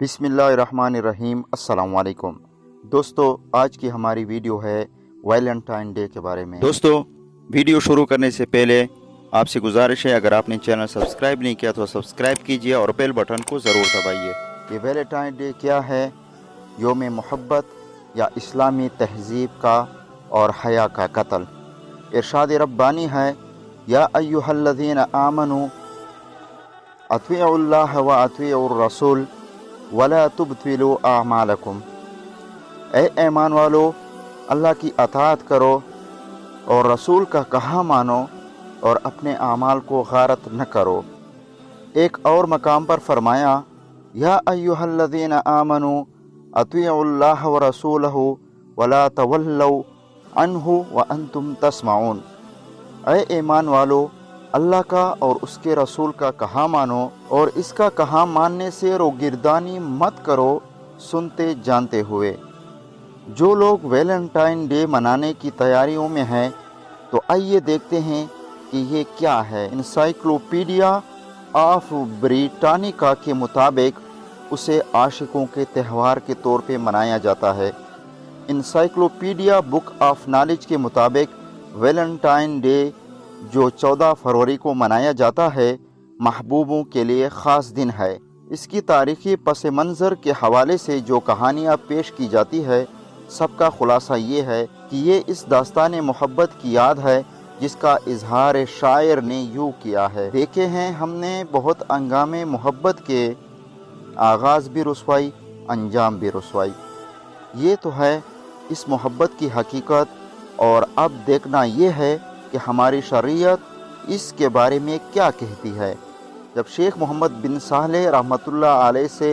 बिस्मिल्लाहिर्रहमानिर्रहीम। अस्सलाम वालेकुम दोस्तों, आज की हमारी वीडियो है वैलेंटाइन डे के बारे में। दोस्तों, वीडियो शुरू करने से पहले आपसे गुजारिश है, अगर आपने चैनल सब्सक्राइब नहीं किया तो सब्सक्राइब कीजिए और बेल बटन को ज़रूर दबाइए। ये वैलेंटाइन डे क्या है? योम मोहब्बत या इस्लामी तहज़ीब का और हया का कत्ल। इरशाद रब्बानी है, या अय्युहल्लज़ीना आमनू अत्विउल्लाह व अत्विउर रसूल वला तुबतिलू आमालकुम। ए ईमान वालो, अल्लाह की अताअत करो और रसूल का कहा मानो और अपने आमाल को गारत न करो। एक और मकाम पर फरमाया, या अय्युहल्लज़ीना आमनू अत्विउल्लाह व रसूलहु वला तवल्लौ अन्हु व अंतुम तस्माऊन। ए ईमान वालो, अल्लाह का और उसके रसूल का कहा मानो और इसका कहा मानने से रोगिरदानी मत करो, सुनते जानते हुए। जो लोग वैलेंटाइन डे मनाने की तैयारियों में हैं, तो आइए देखते हैं कि ये क्या है। इंसाइक्लोपीडिया ऑफ ब्रिटानिका के मुताबिक उसे आशिकों के त्यौहार के तौर पे मनाया जाता है। इंसाइक्लोपीडिया बुक ऑफ नॉलेज के मुताबिक वैलेंटाइन डे जो 14 फरवरी को मनाया जाता है, महबूबों के लिए ख़ास दिन है। इसकी तारीख़ी पस मंज़र के हवाले से जो कहानियाँ पेश की जाती है, सबका ख़ुलासा ये है कि ये इस दास्तान मोहब्बत की याद है जिसका इजहार शायर ने यूँ किया है। देखे हैं हमने बहुत अंगामे मोहब्बत के, आगाज़ भी रुसवाई, अंजाम भी रुसवाई। ये तो है इस मोहब्बत की हकीकत, और अब देखना ये है कि हमारी शरीयत इसके बारे में क्या कहती है। जब शेख मोहम्मद बिन सालेह रहमतुल्लाह अलैह से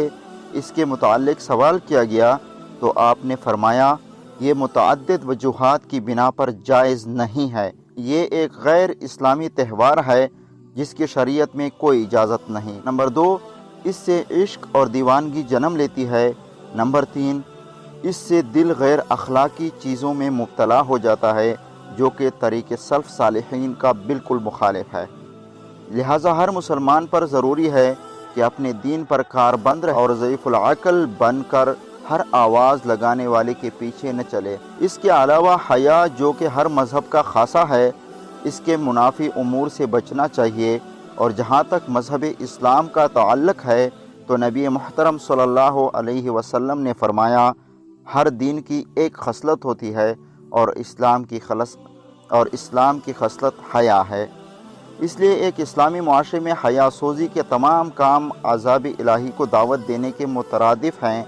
इसके मुताल्लिक सवाल किया गया, तो आपने फरमाया, ये मुतअद्दिद वजूहात की बिना पर जायज़ नहीं है। ये एक गैर इस्लामी त्यौहार है जिसकी शरीयत में कोई इजाज़त नहीं। नंबर 2, इससे इश्क और दीवानगी जन्म लेती है। नंबर 3, इससे दिल गैर अखलाकी चीज़ों में मुब्तला हो जाता है, जो कि तरीक़े सल्फ़ सालिहीन का बिल्कुल मुखालिफ है। लिहाजा हर मुसलमान पर ज़रूरी है कि अपने दीन पर कारबंद रहे और ज़ईफ़ुल अक़ल बन कर हर आवाज़ लगाने वाले के पीछे न चले। इसके अलावा हया, जो कि हर मज़हब का ख़ासा है, इसके मुनाफी उमूर से बचना चाहिए। और जहाँ तक मज़हब इस्लाम का ताल्लुक़ है, तो नबी मुहतरम सल्लल्लाहु अलैहि वसल्लम ने फरमाया, हर दीन की एक खसलत होती है और इस्लाम की खसलत हया है। इसलिए एक इस्लामी मुआशरे में हया सोज़ी के तमाम काम अज़ाब इलाही को दावत देने के मुतरादिफ हैं।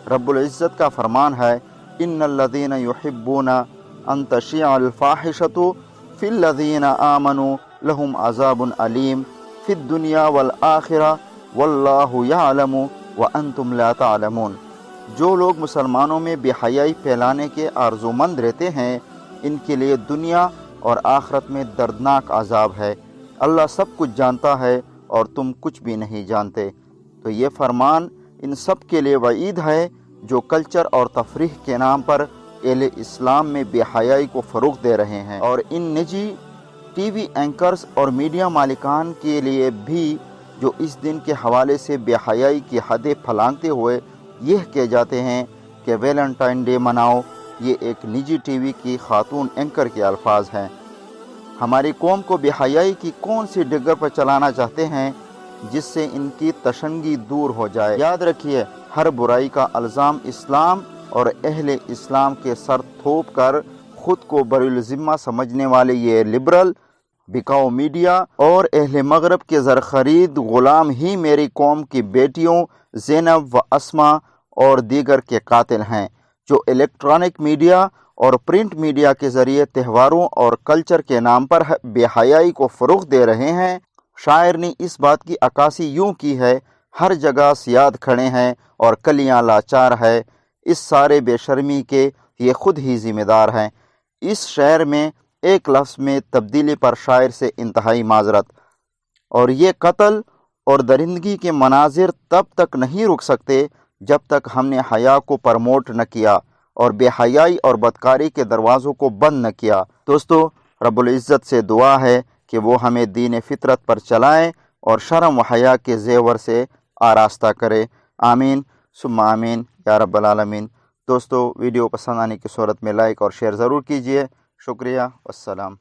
रब्बुल इज़्ज़त का फरमान है, इन्नल्लज़ीना युहिब्बूना अन तशिअल फ़ाहिशतु फ़िल्लज़ीना आमनू लहुम अज़ाबुन अलीम फ़िद दुनिया वल आखिरा वल्लाहु यअलमु व अंतुम ला तअलमून। जो लोग मुसलमानों में बेहयाई फैलाने के आरज़ूमंद रहते हैं, इनके लिए दुनिया और आखिरत में दर्दनाक अज़ाब है। अल्लाह सब कुछ जानता है और तुम कुछ भी नहीं जानते। तो ये फरमान इन सब के लिए वईद है जो कल्चर और तफरीह के नाम पर अहले इस्लाम में बेहयाई को फ़रोग़ दे रहे हैं, और इन निजी टीवी एंकर्स और मीडिया मालिकान के लिए भी, जो इस दिन के हवाले से बेहयाई की हदें फलांगते हुए यह कह जाते हैं कि वैलेंटाइन डे मनाओ। ये एक निजी टीवी की खातून एंकर के अल्फाज हैं। हमारी कौम को बेहयाई की कौन सी डिगर पर चलाना चाहते हैं जिससे इनकी तशंगी दूर हो जाए। याद रखिए, हर बुराई का इल्ज़ाम इस्लाम और अहले इस्लाम के सर थोप कर ख़ुद को बरुल ज़िम्मा समझने वाले ये लिबरल, बिकाऊ मीडिया और अहले मगरब के ज़रख़रीद ग़ुलाम ही मेरी कौम की बेटियों ज़ैनब व अस्मा और दीगर के कातिल हैं, जो इलेक्ट्रॉनिक मीडिया और प्रिंट मीडिया के ज़रिए त्यौहारों और कल्चर के नाम पर बेहयाई को फ़रोग़ दे रहे हैं। शायर ने इस बात की अक्कासी यूँ की है, हर जगह सियाद खड़े हैं और कलियाँ लाचार है। इस सारे बेशर्मी के ये खुद ही ज़िम्मेदार हैं। इस शेर में एक लफ्ज़ में तब्दीली पर शायर से इंतहाई माजरत। और ये कत्ल और दरिंदगी के मनाजिर तब तक नहीं रुक सकते जब तक हमने हया को प्रमोट न किया और बेहयाई और बदकारी के दरवाज़ों को बंद न किया। दोस्तों, रब्बुल इज़्ज़त से दुआ है कि वो हमें दीन फितरत पर चलाएं और शर्म व हया के ज़ेवर से आरास्ता करे। आमीन ثم آمین یا رب العالمین۔ دوستو ویڈیو پسند آنے کی صورت میں لائک اور شیئر ضرور کیجیے۔ شکریہ، والسلام۔